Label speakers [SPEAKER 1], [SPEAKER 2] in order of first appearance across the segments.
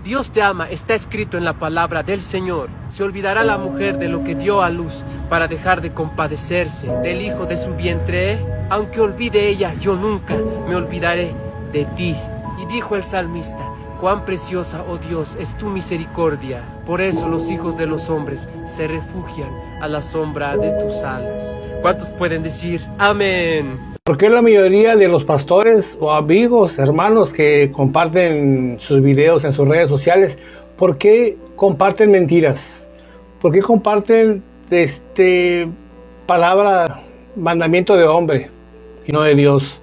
[SPEAKER 1] Dios te ama, está escrito en la palabra del Señor. Se olvidará la mujer de lo que dio a luz para dejar de compadecerse del hijo de su vientre. Aunque olvide ella, yo nunca me olvidaré de ti. Y dijo el salmista: cuán preciosa, oh Dios, es tu misericordia. Por eso los hijos de los hombres se refugian a la sombra de tus alas. ¿Cuántos pueden decir amén?
[SPEAKER 2] ¿Por qué la mayoría de los pastores o amigos, hermanos que comparten sus videos en sus redes sociales, por qué comparten mentiras? ¿Por qué comparten palabra, mandamiento de hombre y no de Dios?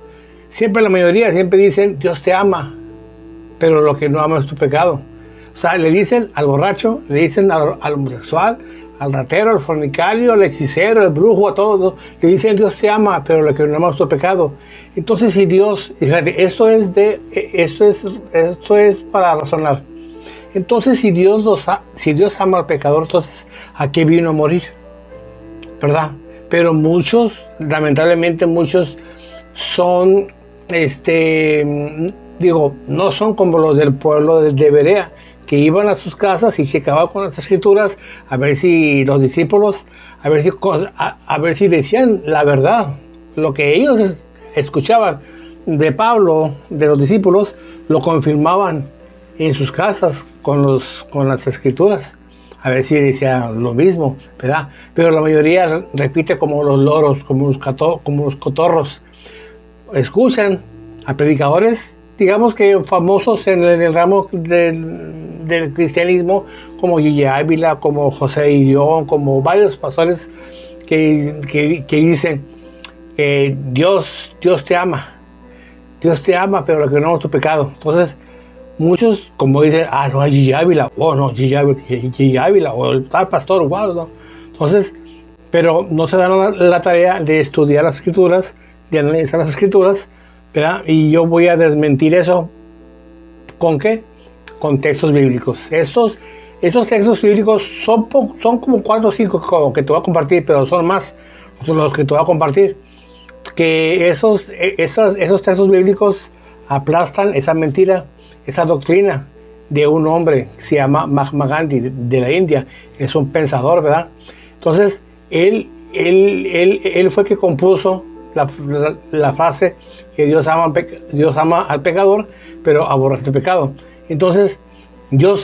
[SPEAKER 2] Siempre la mayoría dicen Dios te ama, pero lo que no ama es tu pecado. O sea, le dicen al borracho, le dicen al homosexual, al ratero, al fornicario, al hechicero, al brujo, a todos, le dicen Dios te ama, pero lo que no ama es tu pecado. Entonces, si Dios, fíjate, esto es para razonar. Entonces, si Dios ama al pecador, entonces, ¿a qué vino a morir? ¿Verdad? Pero muchos, lamentablemente muchos son, no son como los del pueblo de Berea, que iban a sus casas y checaban con las escrituras a ver si los discípulos, a ver si decían la verdad. Lo que ellos escuchaban de Pablo, de los discípulos, lo confirmaban en sus casas con las escrituras, a ver si decían lo mismo, ¿verdad? Pero la mayoría repite como los loros, como los cotorros. Escuchan a predicadores, digamos que famosos en el ramo del cristianismo, como Gigi Ávila, como José Irión, como varios pastores que dicen Dios te ama, pero lo que no es tu pecado. Entonces, muchos, como dicen, no, es Gigi Ávila, Gigi Ávila, o el tal pastor, wow, no. Entonces, pero no se dan la tarea de estudiar las escrituras, de analizar las escrituras, ¿verdad? Y yo voy a desmentir eso. ¿Con qué? Con textos bíblicos. Esos textos bíblicos son como 4 o 5 que te voy a compartir, pero son más los que te voy a compartir. Que esos textos bíblicos aplastan esa mentira, esa doctrina de un hombre que se llama Mahatma Gandhi de la India. Es un pensador, ¿verdad? Entonces, él fue que compuso la frase que Dios ama al pecador, pero aborrece el pecado. Entonces, yo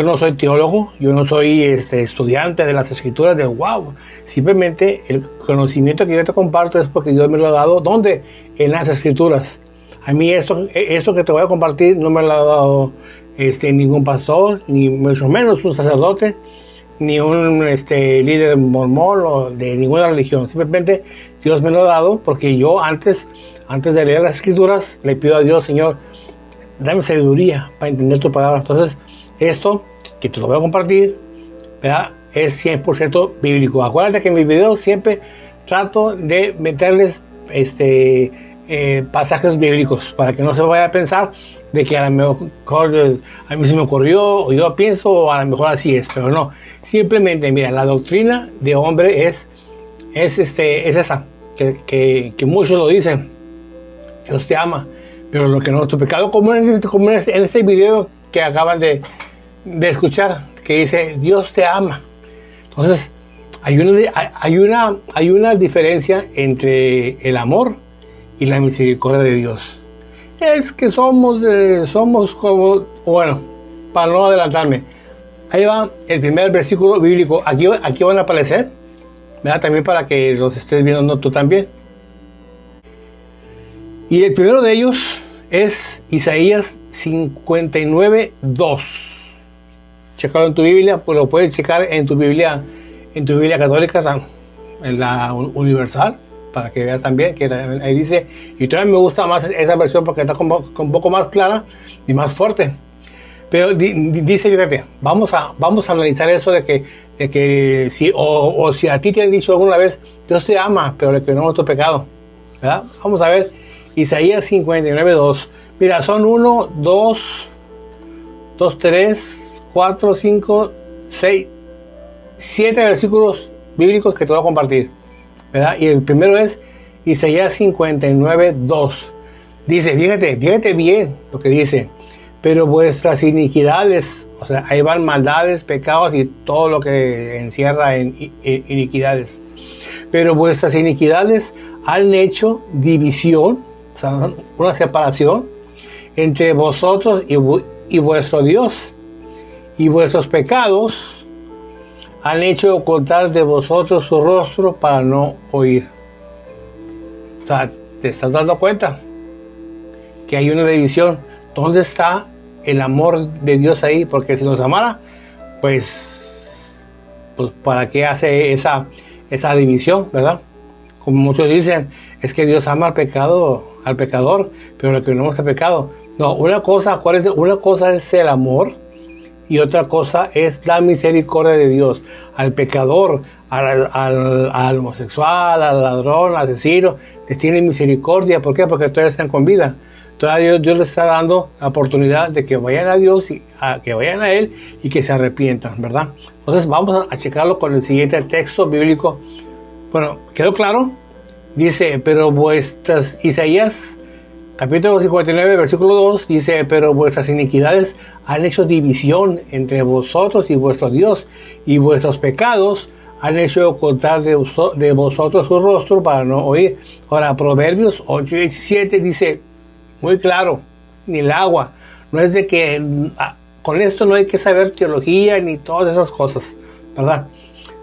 [SPEAKER 2] no soy teólogo, yo no soy estudiante de las escrituras de wow. Simplemente el conocimiento que yo te comparto es porque Dios me lo ha dado. ¿Dónde? En las escrituras. A mí esto que te voy a compartir no me lo ha dado ningún pastor, ni mucho menos un sacerdote, ni un líder mormón o de ninguna religión. Simplemente Dios me lo ha dado porque yo antes de leer las escrituras le pido a Dios: Señor, dame sabiduría para entender tu palabra. Entonces, esto que te lo voy a compartir, ¿verdad?, es 100% bíblico. Acuérdate que en mis videos siempre trato de meterles pasajes bíblicos para que no se vaya a pensar de que a lo mejor a mí se me ocurrió o yo pienso o a lo mejor así es, pero no. Simplemente, mira, la doctrina de hombre es esa, que muchos lo dicen: Dios te ama, pero lo que no es tu pecado, como en este video que acaban de escuchar, que dice Dios te ama. Entonces, hay una diferencia entre el amor y la misericordia de Dios. Es que somos como, bueno, para no adelantarme, ahí va el primer versículo bíblico. Aquí van a aparecer, ¿verdad?, también para que los estés viendo tú también. Y el primero de ellos es Isaías 59:2. Checarlo en tu Biblia, pues lo puedes checar en tu Biblia católica, en la universal, para que veas también que ahí dice. Y todavía me gusta más esa versión porque está un poco más clara y más fuerte. Pero dice, fíjate, vamos a analizar eso de que si a ti te han dicho alguna vez Dios te ama, pero le perdonamos tu pecado, ¿verdad? Vamos a ver Isaías 59:2. Mira, son 1, 2, 3, 4, 5, 6, 7 versículos bíblicos que te voy a compartir, ¿verdad? Y el primero es Isaías 59:2. Dice, fíjate bien lo que dice: pero vuestras iniquidades, o sea, ahí van maldades, pecados y todo lo que encierra en iniquidades. Pero vuestras iniquidades han hecho división, o sea, una separación entre vosotros y vuestro Dios, y vuestros pecados han hecho ocultar de vosotros su rostro para no oír. O sea, ¿te estás dando cuenta que hay una división? ¿Dónde está el amor de Dios ahí? Porque si nos amara, pues ¿para qué hace esa división, verdad? Como muchos dicen, es que Dios ama al pecador, pero lo que no es el pecado. No, una cosa es el amor y otra cosa es la misericordia de Dios. Al pecador, al homosexual, al ladrón, al asesino, les tiene misericordia. ¿Por qué? Porque todavía están con vida. Todavía Dios les está dando la oportunidad de que vayan a Dios, que vayan a Él y que se arrepientan, ¿verdad? Entonces vamos a checarlo con el siguiente texto bíblico. Bueno, ¿quedó claro? Dice, pero vuestras, Isaías capítulo 59, versículo 2, dice, pero vuestras iniquidades han hecho división entre vosotros y vuestro Dios, y vuestros pecados han hecho ocultar de vosotros su rostro para no oír. Ahora, Proverbios 8 y 17 dice, muy claro, ni el agua, no es de que, con esto no hay que saber teología ni todas esas cosas, ¿verdad?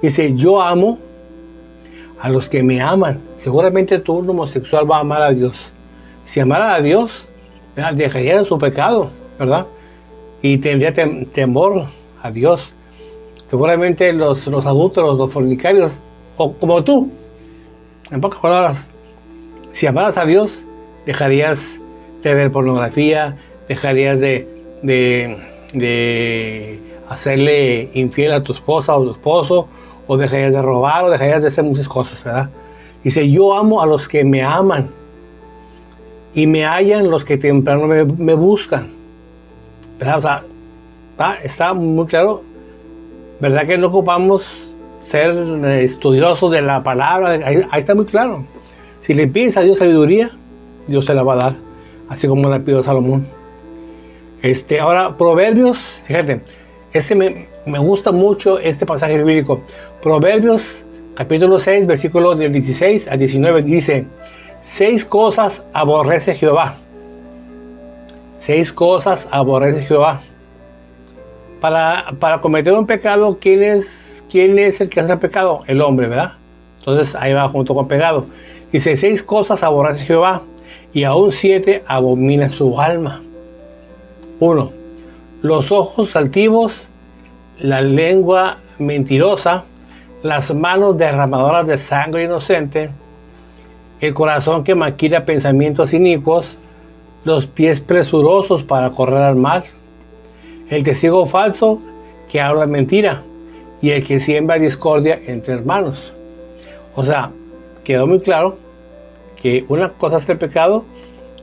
[SPEAKER 2] Dice, yo amo a los que me aman. Seguramente tú, un homosexual, va a amar a Dios. Si amara a Dios, ¿verdad?, dejaría de su pecado, ¿verdad? Y tendría temor a Dios. Seguramente los adúlteros, los fornicarios, o como tú, en pocas palabras, si amaras a Dios, dejarías de ver pornografía, dejarías de hacerle infiel a tu esposa o tu esposo, o dejarías de robar, o dejarías de hacer muchas cosas, ¿verdad? Dice, yo amo a los que me aman, y me hallan los que temprano me buscan, ¿verdad? O sea, está muy claro, ¿verdad? Que no ocupamos ser estudiosos de la palabra, ahí está muy claro. Si le pides a Dios sabiduría, Dios te la va a dar, así como la pidió Salomón. Ahora, Proverbios, fíjate, me gusta mucho este pasaje bíblico. Proverbios, capítulo 6, versículos del 16 al 19, dice, 6 cosas aborrece Jehová. 6 cosas aborrece Jehová. Para cometer un pecado, ¿quién es el que hace el pecado? El hombre, ¿verdad? Entonces ahí va junto con pecado. Dice, 6 cosas aborrece Jehová, y aún 7 abomina su alma. 1. Los ojos altivos, la lengua mentirosa, las manos derramadoras de sangre inocente, el corazón que maquina pensamientos inicuos, los pies presurosos para correr al mal, el testigo falso que habla mentira, y el que siembra discordia entre hermanos. O sea, quedó muy claro que una cosa es el pecado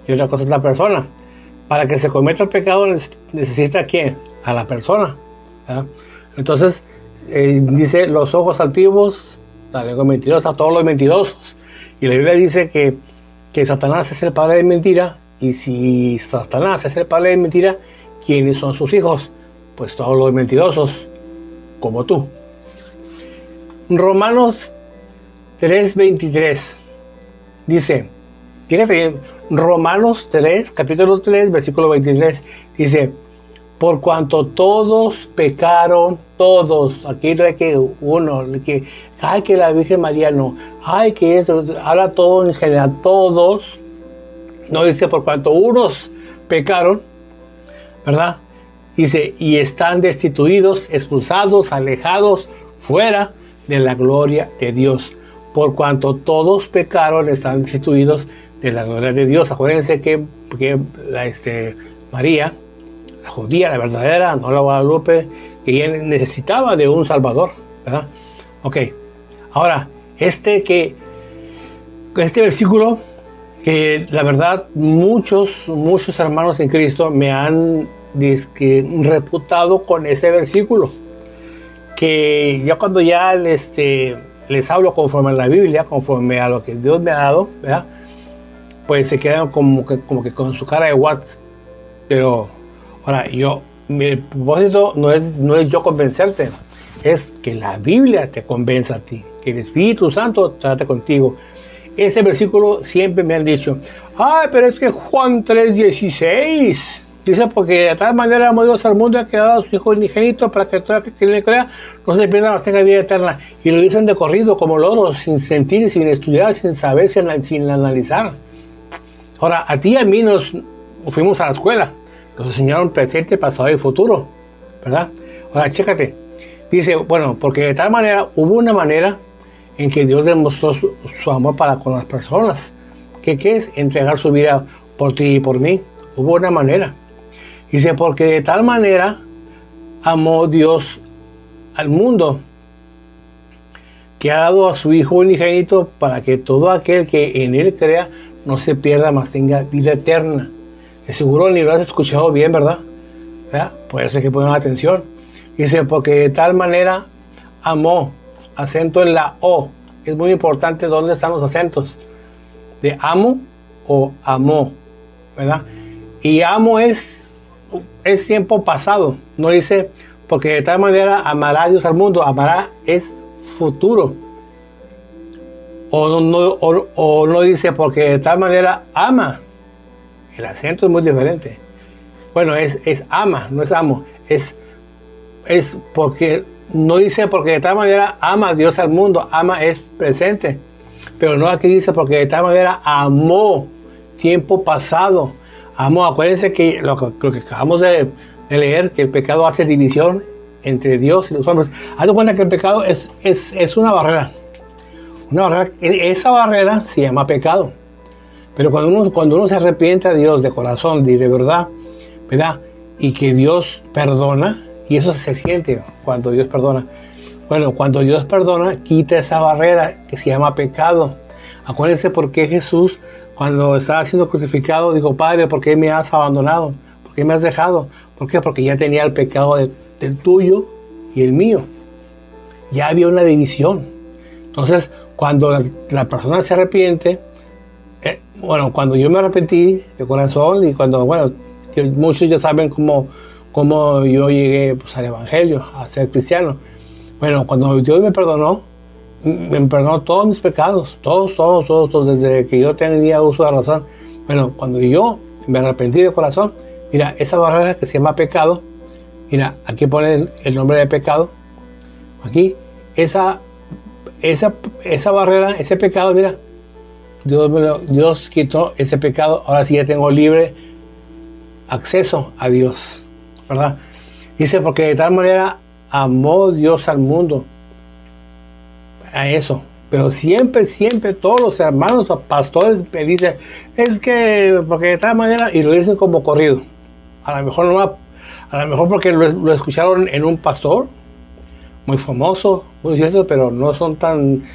[SPEAKER 2] y otra cosa es la persona. Para que se cometa el pecado necesita ¿a quién? A la persona, ¿verdad? Entonces, dice los ojos altivos, la lengua mentirosa, todos los mentirosos. Y la Biblia dice que Satanás es el padre de mentira, y si Satanás es el padre de mentira, ¿quiénes son sus hijos? Pues todos los mentirosos, como tú. Romanos 3:23 dice, fíjate bien, Romanos 3, capítulo 3, versículo 23, dice, por cuanto todos pecaron, todos, aquí no hay que uno, que la Virgen María no, que eso, habla todo en general, todos, no dice por cuanto unos pecaron, ¿verdad? Dice, y están destituidos, expulsados, alejados, fuera de la gloria de Dios. Por cuanto todos pecaron, están destituidos de la gloria de Dios. Acuérdense que María, la judía, la verdadera, no la Guadalupe, que ella necesitaba de un Salvador, ¿verdad? Ok, ahora, este versículo, que la verdad muchos hermanos en Cristo me han reputado con este versículo, que ya cuando ya les hablo conforme a la Biblia, conforme a lo que Dios me ha dado, ¿verdad? Pues se quedan como que con su cara de what. Pero Ahora, mi propósito no es yo convencerte, es que la Biblia te convenza a ti, que el Espíritu Santo trate contigo. Ese versículo siempre me han dicho, pero es que Juan 3:16 dice, porque de tal manera amó Dios al mundo, ha quedado a su Hijo unigénito para que todo aquel que le crea no se pierda, mas tenga vida eterna. Y lo dicen de corrido, como loros, sin sentir, sin estudiar, sin saber, sin analizar. Ahora, a ti y a mí nos fuimos a la escuela, nos enseñaron presente, pasado y futuro, ¿verdad? Ahora, chécate, dice, bueno, porque de tal manera, hubo una manera en que Dios demostró su amor para con las personas. ¿Qué es? Entregar su vida por ti y por mí. Hubo una manera. Dice, porque de tal manera amó Dios al mundo, que ha dado a su Hijo unigénito para que todo aquel que en Él crea no se pierda, mas tenga vida eterna. De seguro ni lo has escuchado bien, ¿verdad? Por eso hay que poner atención. Dice, porque de tal manera amó, acento en la O. Es muy importante dónde están los acentos. De amo o amó, ¿verdad? Y amo es tiempo pasado. No dice, porque de tal manera amará a Dios al mundo. Amará es futuro. O no dice, porque de tal manera ama. El acento es muy diferente. Bueno, es ama, no es amo. Es porque, no dice porque de tal manera ama a Dios al mundo. Ama es presente. Pero no aquí dice porque de tal manera amó, tiempo pasado. Amó, acuérdense que lo que acabamos de leer, que el pecado hace división entre Dios y los hombres. Haz cuenta que el pecado es una barrera. Una barrera. Esa barrera se llama pecado. Pero cuando uno se arrepiente a Dios de corazón y de verdad, y que Dios perdona, y eso se siente cuando Dios perdona. Bueno, cuando Dios perdona, quita esa barrera que se llama pecado. Acuérdense por qué Jesús, cuando estaba siendo crucificado, dijo, Padre, ¿por qué me has abandonado? ¿Por qué me has dejado? ¿Por qué? Porque ya tenía el pecado del tuyo y el mío. Ya había una división. Entonces, cuando la persona se arrepiente, cuando yo me arrepentí de corazón y cuando, muchos ya saben cómo yo llegué al Evangelio, a ser cristiano. Bueno, cuando Dios me perdonó todos mis pecados, todos, desde que yo tenía uso de razón. Bueno, cuando yo me arrepentí de corazón, mira, esa barrera que se llama pecado, mira, aquí pone el nombre de pecado, aquí, esa barrera, ese pecado, mira, Dios quitó ese pecado, ahora sí ya tengo libre acceso a Dios, ¿verdad? Dice, porque de tal manera amó Dios al mundo, a eso. Pero siempre todos los hermanos o pastores me dicen, es que porque de tal manera, y lo dicen como corrido. A lo mejor porque lo escucharon en un pastor muy famoso, muy cierto, pero no son tan,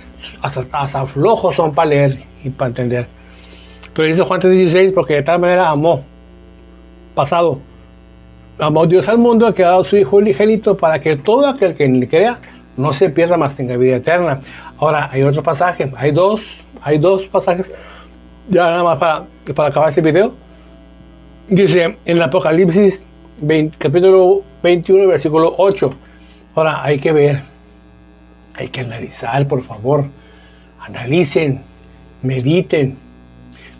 [SPEAKER 2] hasta flojos son para leer y para entender. Pero dice Juan 3:16, porque de tal manera amó, pasado, amó Dios al mundo, que ha dado a su Hijo unigénito para que todo aquel que le crea no se pierda, mas tenga vida eterna. Ahora, hay otro pasaje, hay dos pasajes, ya nada más para acabar este video. Dice en el Apocalipsis capítulo 21, versículo 8. Ahora, hay que ver, hay que analizar, por favor. Analicen, mediten.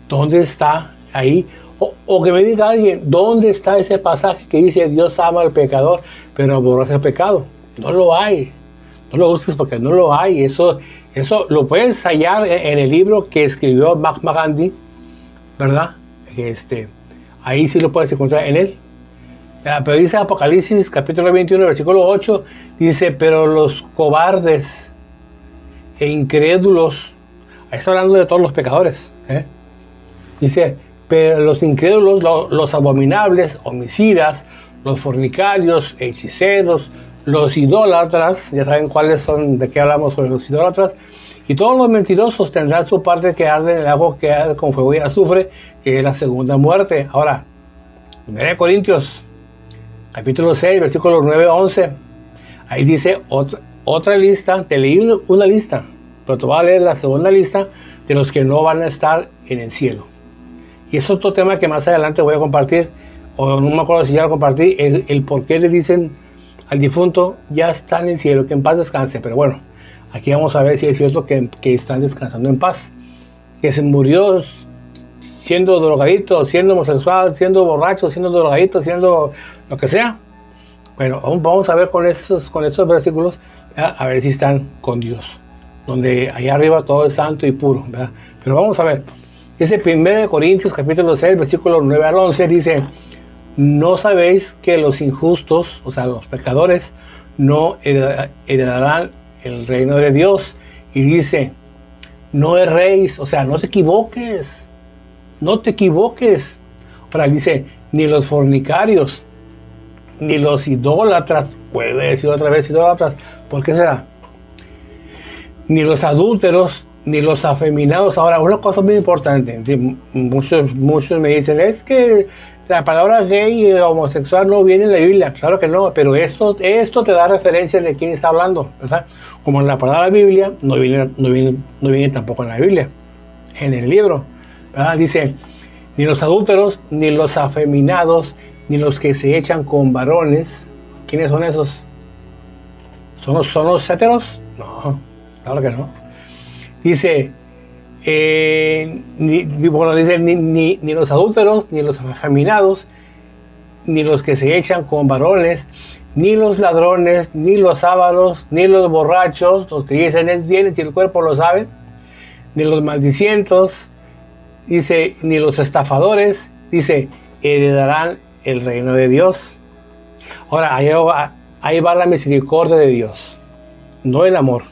[SPEAKER 2] ¿Dónde está ahí? O que me diga alguien, ¿dónde está ese pasaje que dice Dios ama al pecador, pero aborrece el pecado? No lo hay. No lo busques porque no lo hay. Eso lo puedes hallar en el libro que escribió Mahatma Gandhi, ¿verdad? Ahí sí lo puedes encontrar en él. Pero dice Apocalipsis capítulo 21, versículo 8, dice, pero los cobardes e incrédulos, ahí está hablando de todos los pecadores, dice, pero los incrédulos, los abominables, homicidas, los fornicarios, hechiceros, los idólatras, ya saben cuáles son, de qué hablamos sobre los idólatras, y todos los mentirosos tendrán su parte que arde en el agua que arde con fuego y azufre, que es la segunda muerte. Ahora, 1 Corintios capítulo 6, versículos 9 a 11, ahí dice otra lista. Te leí una lista, pero te voy a leer la segunda lista de los que no van a estar en el cielo. Y es otro tema que más adelante voy a compartir. o no me acuerdo si ya lo compartí, el por qué le dicen al difunto, ya está en el cielo, que en paz descanse. Pero bueno, aquí vamos a ver si es cierto que están descansando en paz, que se murió siendo drogadito, siendo homosexual, siendo borracho, siendo drogadito, siendo lo que sea. Bueno, vamos a ver con estos versículos, ¿verdad? A ver si están con Dios, donde allá arriba todo es santo y puro, ¿verdad? Pero vamos a ver, ese 1 Corintios capítulo 6, versículo 9 al 11 dice: ¿no sabéis que los injustos, o sea, los pecadores, no heredarán el reino de Dios? Y dice: no erréis, o sea, no te equivoques, no te equivoques. Ahora dice: ni los fornicarios, ni los idólatras, vuelve a decir otra vez idólatras, ¿por qué será? Ni los adúlteros, ni los afeminados. Ahora, una cosa muy importante, muchos me dicen, es que la palabra gay y homosexual no viene en la Biblia. Claro que no, pero esto te da referencia de quién está hablando, ¿verdad? Como en la palabra Biblia no viene tampoco en la Biblia, en el libro, ¿verdad? Dice: ni los adúlteros, ni los afeminados, ni los que se echan con varones. ¿Quiénes son esos? ¿Son los héteros? No, claro que no. Dice, ni los adúlteros, ni los afeminados, ni los que se echan con varones, ni los ladrones, ni los ávaros, ni los borrachos, los que dicen es bien si el cuerpo lo sabe, ni los maldicientos, dice, ni los estafadores, dice, heredarán el reino de Dios. Ahora, ahí va la misericordia de Dios, no el amor,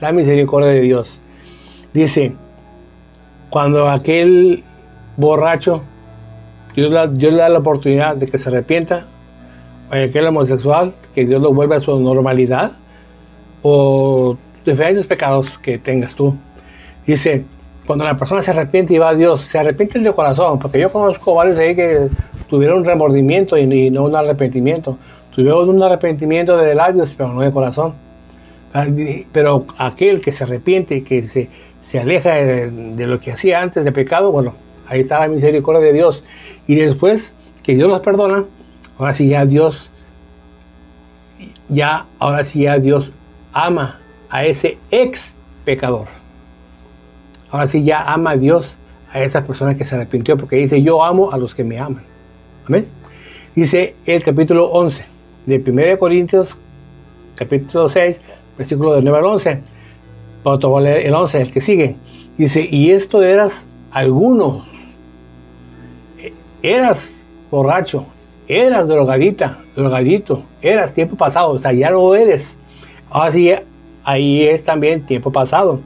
[SPEAKER 2] la misericordia de Dios. Dice, cuando aquel borracho, Dios le da la oportunidad de que se arrepienta, o aquel homosexual, que Dios lo vuelva a su normalidad, o diferentes pecados que tengas tú. Dice, cuando la persona se arrepiente y va a Dios, se arrepiente de corazón, porque yo conozco varios ahí que tuvieron un remordimiento y no un arrepentimiento. Tuvieron un arrepentimiento de labios, pero no de corazón. Pero aquel que se arrepiente y que se aleja de lo que hacía antes de pecado, bueno, ahí está la misericordia de Dios. Y después que Dios los perdona, ahora sí ya Dios ama a ese ex pecador. Ahora sí ya ama a Dios a esa persona que se arrepintió, porque dice: yo amo a los que me aman. Amén. Dice el capítulo 11 de 1 Corintios, capítulo 6, versículo del 9 al 11. Pero te voy a leer el 11, el que sigue. Dice: y esto eras algunos. Eras borracho, eras drogadito, eras tiempo pasado, o sea, ya no eres. Ahora sí, ahí es también tiempo pasado.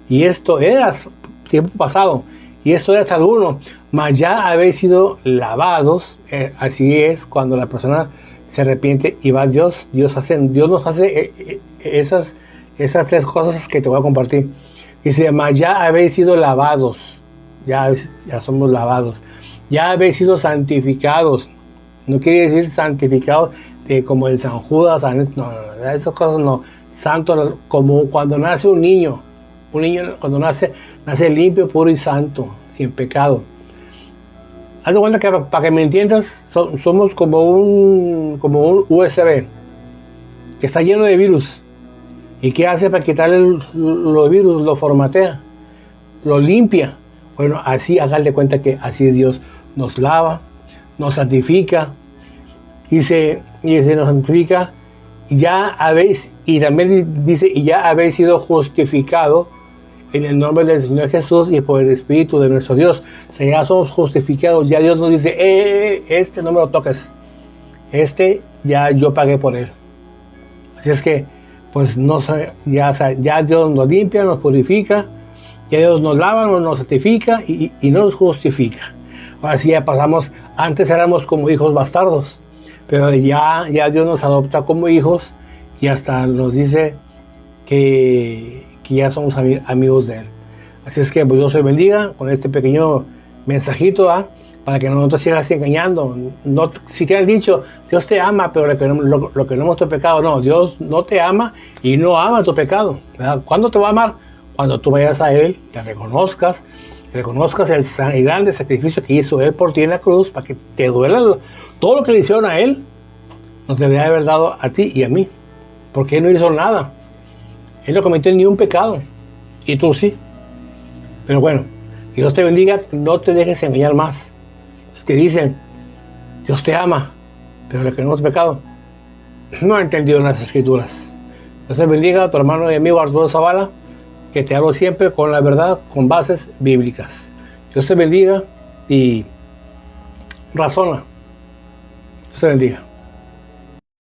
[SPEAKER 2] Y esto eras tiempo pasado, y esto eras alguno, mas ya habéis sido lavados. Así es cuando la persona se arrepiente y va a Dios. Dios nos hace esas tres cosas que te voy a compartir. Dice: mas ya habéis sido lavados, ya somos lavados, ya habéis sido santificados. No quiere decir santificados como el San Judas, no, esas cosas no. Santo como cuando nace un niño cuando nace limpio, puro y santo, sin pecado. Haz de cuenta que, para que me entiendas, somos como un USB que está lleno de virus. ¿Y qué hace para quitarle los virus? Lo formatea, lo limpia. Bueno, así háganle cuenta que así Dios nos lava, nos santifica, y se nos santifica. Y también dice: y ya habéis sido justificados en el nombre del Señor Jesús y por el Espíritu de nuestro Dios. O sea, ya somos justificados. Ya Dios nos dice: este no me lo toques, ya yo pagué por él. Así es que, pues, ya Dios nos limpia, nos purifica, ya Dios nos lava, nos santifica y nos justifica. Ahora sí ya pasamos. Antes éramos como hijos bastardos, pero ya Dios nos adopta como hijos y hasta nos dice que ya somos amigos de Él. Así es que, pues, Dios os bendiga con este pequeño mensajito, para que no te sigas engañando. No, si te han dicho: Dios te ama, pero lo que no es tu pecado. No, Dios no te ama y no ama tu pecado, ¿verdad? ¿Cuándo te va a amar? Cuando tú vayas a Él, te reconozcas reconozcas el grande sacrificio que hizo Él por ti en la cruz, para que te duela todo lo que le hicieron a Él, nos debería haber dado a ti y a mí, porque Él no hizo nada. Él no cometió ni un pecado, y tú sí. Pero bueno, que Dios te bendiga, no te dejes engañar más. Si te dicen, Dios te ama, pero el que no es pecado, no ha entendido las Escrituras. Dios te bendiga, a tu hermano y amigo Arturo Zavala, que te hablo siempre con la verdad, con bases bíblicas. Dios te bendiga y razona. Dios te bendiga.